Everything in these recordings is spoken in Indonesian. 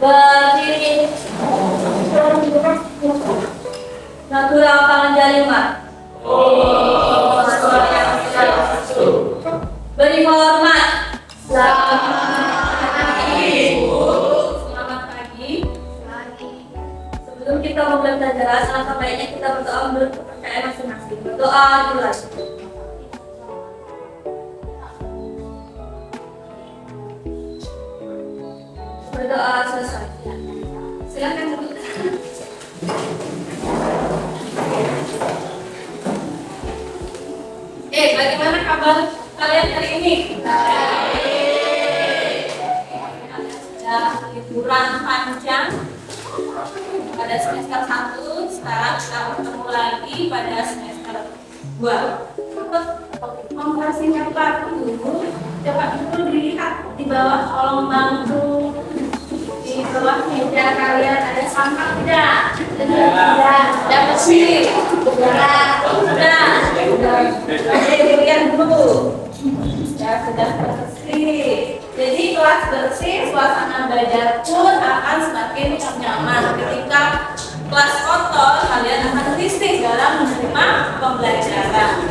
Berdiri. Natural tangan lima. Beri hormat. Selamat pagi. Sebelum kita memulai pelajaran, alangkah baiknya kita berdoa menurut kepercayaan masing-masing. Berdoa dulu. Berdoa selesai. Silakan duduk. Bagaimana kabar kalian hari ini? Baik. Kalian sudah liburan panjang pada semester 1. Sekarang kita bertemu lagi pada semester 2. Mempersingkat waktu, coba dulu dilihat di bawah kolong bangku, di bawah meja kalian ada sampah tidak? Tidak. Ada bersih? Tidak. Sudah. Oke, dilihat dulu. Ya, sudah bersih. Jadi kelas bersih, suasana belajar pun akan semakin nyaman. Ketika kelas kotor, kalian akan risih dalam menerima pembelajaran.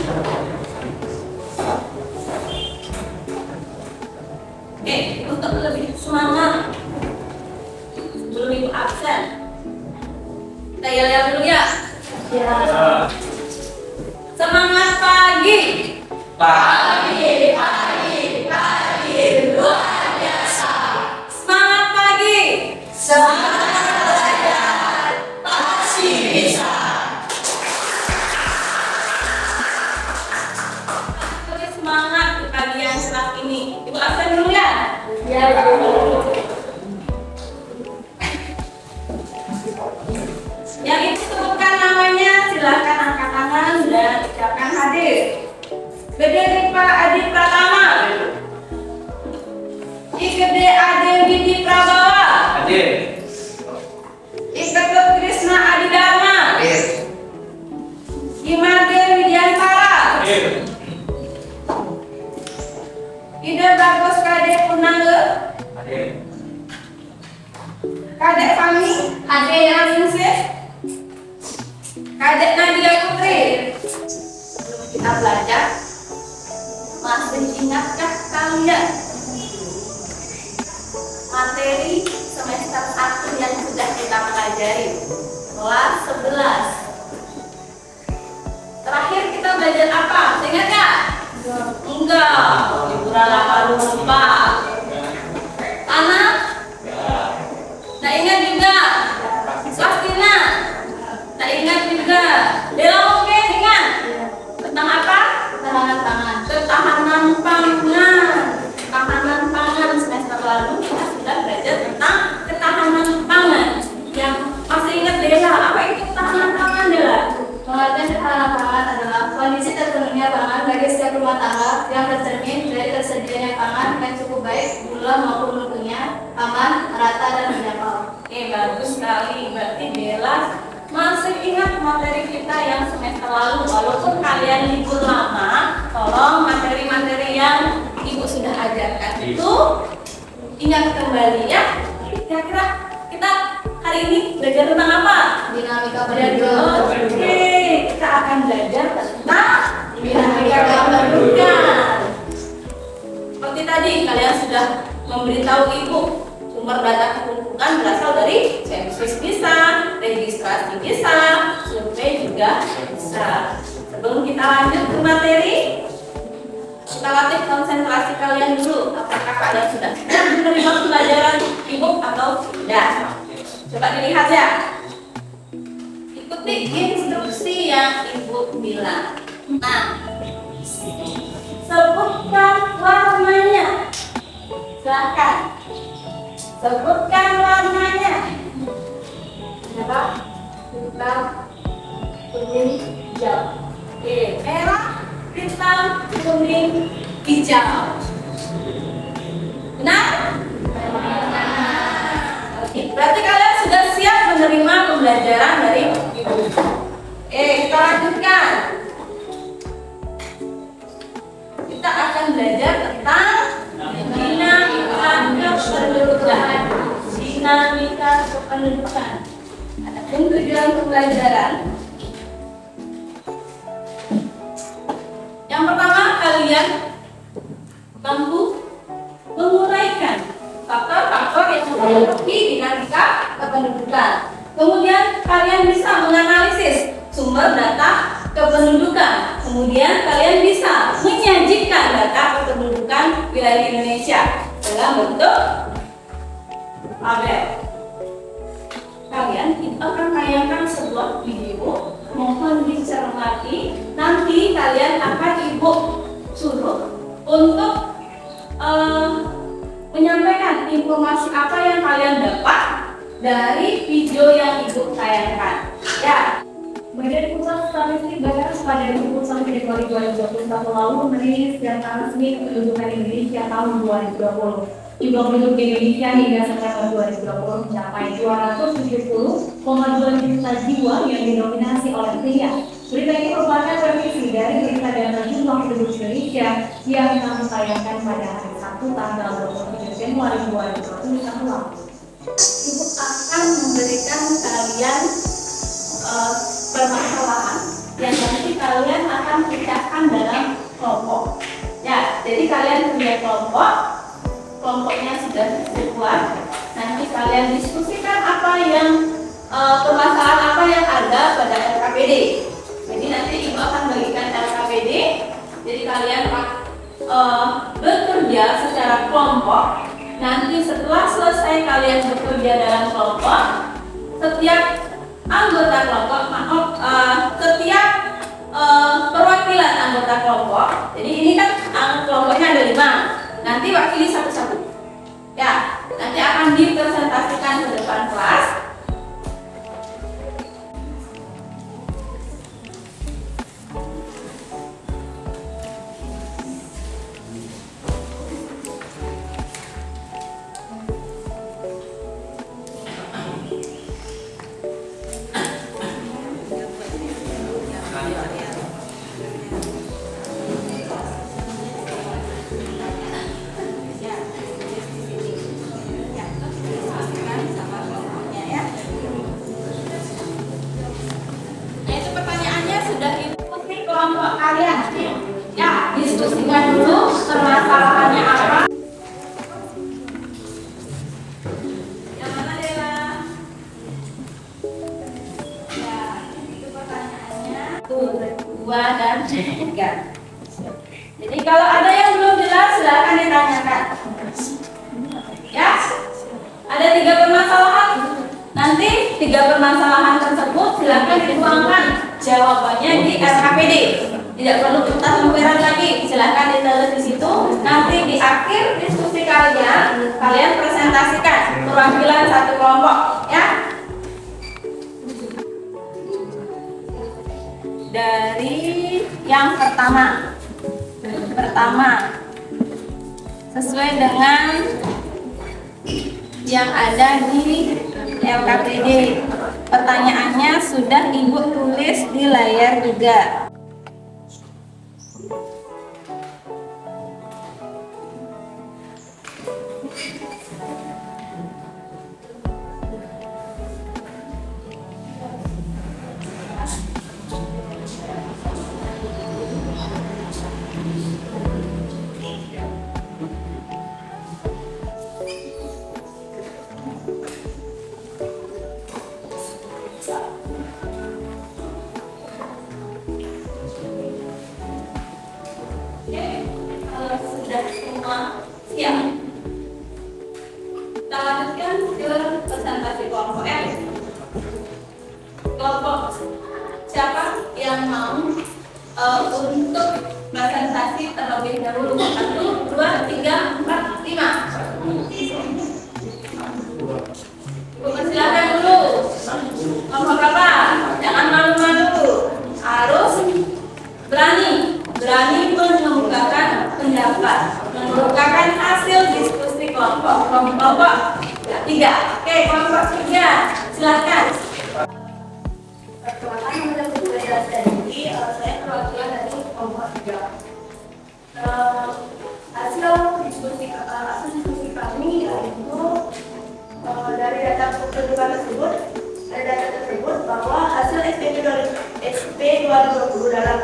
Untuk lebih semangat sebelum ibu absen, kita yel-yel dulu ya. Semangat pagi. Pagi, luar biasa. Semangat pagi. Semangat belajar, pasti bisa. Lebih semangat di pagi yang cerah ini. Ibu absen dulu ya. Ya, yang itu sebutkan namanya, silakan angkat tangan dan ucapkan hadir. Gede Dipa Adi Pratama. Gede Ade Widi Prabawa. Hadir. Ketut Krisna Adi Dharma. Hadir. Imade Widiantara. Hadir. Ide Bagus Kadek Punangge. Hadir. Kadek Fami. Hadir yang Ningsih. Kadek Nadia Putri. Sebelum kita belajar, masih ingatkah kalian materi semester 1 yang sudah kita pelajari? Kelas 11. Terakhir kita belajar apa? Ingat nggak? Enggak. Liburan lama lupa. Tanah? Tak ingat juga. Swastina? Tak ingat juga. Dela mungkin ingat? Tentang apa? Ketahanan pangan. Ketahanan pangan. Ketahanan pangan semester lalu kita sudah belajar tentang ketahanan pangan. Yang masih ingat Dela? Apa itu ketahanan pangan, Dela? Pengertian ketahanan pangan adalah kondisi terpenuhnya pangan bagi setiap rumah tangga yang tercermin dari tersedianya pangan yang cukup baik, jumlah maupun mutunya, aman, rata, dan menjangkau. Bagus sekali. Berarti Dela masih ingat materi kita yang semester lalu. Walaupun kalian libur lama, tolong materi-materi yang ibu sudah ajarkan itu ingat kembali ya. Kira-kira kita hari ini belajar tentang apa? Dinamika pendidikan. Oke, kita akan belajar tentang dinamika pendidikan. Seperti tadi kalian sudah memberitahu ibu, sumber data kependudukan berasal dari sensus bisa, registrasi bisa, survei juga bisa. Sebelum kita lanjut ke materi, kita latih konsentrasi kalian dulu. Apakah kalian sudah siap menerima pelajaran ibu atau tidak? Coba dilihat ya. Ikuti instruksi yang ibu bilang. Nah, sebutkan warnanya. Silakan. Sebutkan warnanya. merah, hitam, kuning, hijau. Oke, merah, hitam, kuning, hijau. Benar? Oke, berarti kalian sudah siap menerima pembelajaran dari ibu. Kita lanjutkan. Kita akan belajar tentang dinamika kependudukan. dinamika kependudukan. Adapun tujuan pembelajaran, yang pertama kalian mampu menguraikan faktor-faktor yang mempengaruhi dinamika kependudukan. Kemudian kalian bisa menganalisis sumber data kependudukan. Kemudian kalian bisa menyajikan data kependudukan wilayah Indonesia dalam bentuk tabel. Kalian akan tayangkan sebuah video, mohon dicermati. Nanti kalian akan ibu suruh untuk menyampaikan informasi apa yang kalian dapat dari video yang ibu tayangkan. Ya. Badan Pusat Statistik Badan pada 21 Februari 2021 lalu merilis data resmi kependudukan Indonesia tahun 2020. Jumlah penduduk Indonesia hingga September 2020 mencapai 270,2 juta jiwa yang didominasi oleh pria. Berita ini merupakan revisi dari berita data jumlah penduduk Indonesia yang kami tayangkan pada hari Sabtu tanggal 27 Januari 2021 lalu. Ibu akan memberikan kalian permasalahan yang nanti kalian akan pecahkan dalam kelompok. Ya, jadi kalian punya kelompoknya sudah dibuat. Nanti kalian diskusikan apa yang permasalahan apa yang ada pada LKPD. Jadi nanti ibu akan bagikan LKPD. Jadi kalian bekerja secara kelompok. Nanti setelah selesai kalian bekerja dalam kelompok, setiap anggota kelompok, setiap perwakilan anggota kelompok. Jadi ini kan kelompoknya ada 5. Nanti wakili satu-satu. Ya, nanti akan dipresentasikan ke depan kelas. Kelompok kalian, ya, diskusikan dulu permasalahannya apa. Yang mana Dela? Ya, itu pertanyaannya. 2 dan 3. Jadi kalau ada yang belum jelas silakan ditanyakan. Ya, ada 3 permasalahan. Nanti 3 permasalahan tersebut silakan dituangkan jawabannya di LKPD. Tidak perlu kertas lembaran lagi, silahkan ditulis di situ. Nanti di akhir diskusi kalian presentasikan perwakilan satu kelompok, ya. Dari yang pertama, sesuai dengan yang ada di LKPD. Pertanyaannya sudah ibu tulis di layar juga. Sudah semua siap, kita lanjutkan ke presentasi kelompok F. Kelompok siapa yang mau untuk presentasi terlebih dahulu? 1, 2, 3, 4, 5. Ibu persilakan dulu. Kelompok berapa? Jangan malu-malu, harus berani mengemukakan pendapat, mengemukakan hasil diskusi kelompok 3. Oke, kelompok 3, silakan. Perkenalkan, nama saya jelas tadi. Saya perwakilan dari kelompok 3. Hasil diskusi kami yaitu dari data kependudukan tersebut, bahwa hasil SP 2020 dalam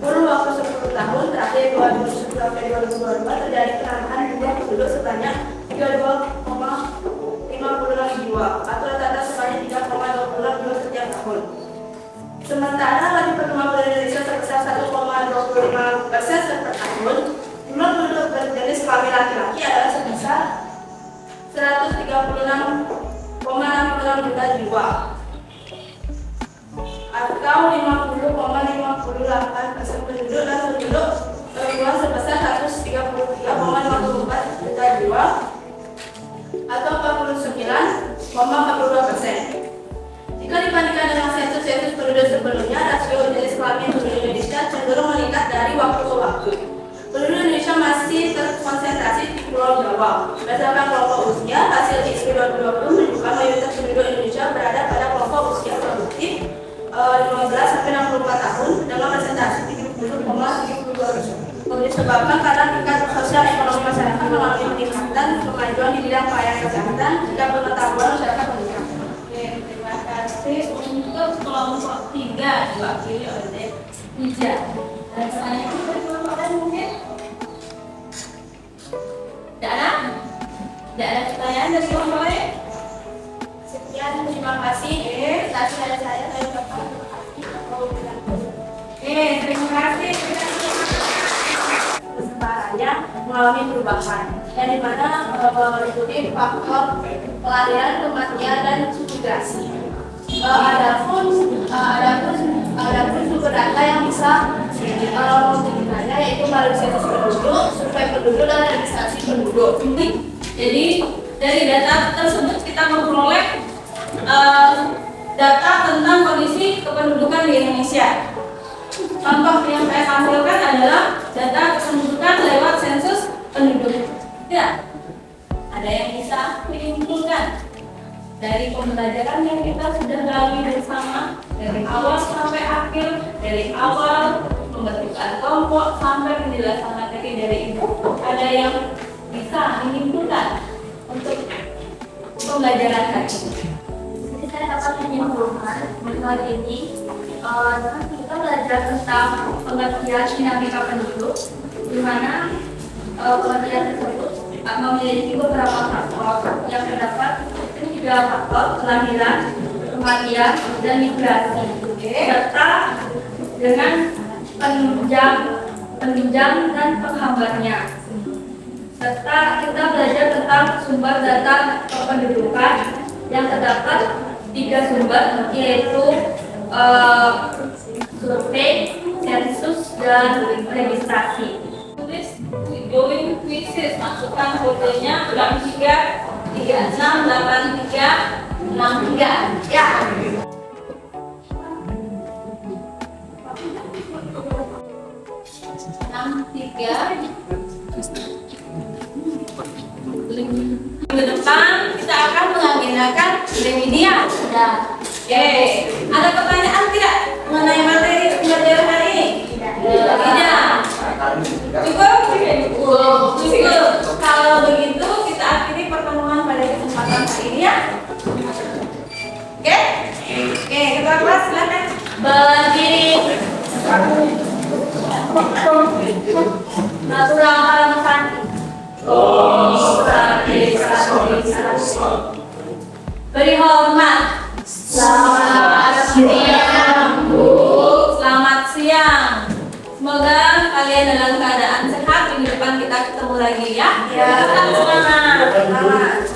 kurun waktu 10 tahun terakhir 2010 sampai 2022 terjadi penambahan jumlah penduduk sebanyak 32,56 jiwa atau rata-rata sebanyak 3,26 jiwa setiap tahun. Sementara laju pertumbuhan penduduk Indonesia sebesar 1,25% per tahun, jumlah penduduk berjenis kelamin laki-laki adalah sebesar 136,66 juta jiwa atau 50,58% penduduk, dan penduduk perempuan sebesar 133,54 juta jiwa atau 49,42%. Jika dibandingkan dengan sensus penduduk sebelumnya, rasio jenis kelamin penduduk Indonesia cenderung meningkat dari waktu ke waktu. Penduduk Indonesia masih terkonsentrasi di Pulau Jawa. Berdasarkan kelompok usia, hasil ISP 2020 menunjukkan mayoritas penduduk Indonesia berada pada kelompok usia produktif 15 sampai 64 tahun dengan presentasi 70,72%. Disebabkan karena tingkat sosial ekonomi masyarakat mengalami peningkatan kemajuan di bidang pelayanan kesehatan dan pengetahuan masyarakat meningkat. Oke, terima kasih. Untuk kelompok 3 diwakili oleh Ija. Dan selanjutnya dari kelompok lain mungkin? Tidak ada? Tidak ada pertanyaan dari kelompok lain? Sekian, terima kasih. Tadi dari saya ucapkan terima kasih. Terima kasih. Kesempatannya mengalami perubahan, yang dimana meliputi faktor pelarian, kematian, dan migrasi. Adapun sumber data yang bisa menggunakannya yaitu melalui sensus penduduk, survei penduduk, dan registrasi penduduk. Jadi dari data tersebut kita memperoleh data tentang kondisi kependudukan di Indonesia. Contoh yang saya tampilkan adalah data kependudukan lewat sensus penduduk. Ya, ada yang bisa diinfokan dari pembelajaran yang kita sudah lalui bersama dari awal sampai akhir, dari awal pembentukan kelompok sampai penjelasan materi dari ibu. Ada yang bisa menyimpulkan untuk pembelajaran tadi? Jadi saya dapat menyimpulkan mengenai ini, kita belajar tentang pengertian dinamika penduduk, di mana pengertian tersebut memiliki beberapa faktor yang terdapat tiga faktor: kelahiran, kematian, dan migrasi, serta dengan penunjang dan penghambatnya. Serta kita belajar tentang sumber data kependudukan yang terdapat tiga sumber, yaitu survei, sensus, dan registrasi. Tulis going quizzes, masukkan kodenya 63368363 ya. Minggu depan kita akan mengagendakan media. Oke, ada pertanyaan tidak mengenai materi pembelajaran hari ini? Tidak. Cukup? Cukup. Kalau begitu kita akhiri pertemuan pada kesempatan hari ini ya. Oke? Oke, ketua kelas silakan berdiri. Natural halaman. Beri hormat. Selamat siang, Bu. Selamat siang. Semoga kalian dalam keadaan sehat. Minggu depan kita ketemu lagi ya. Tetap semangat. Selamat.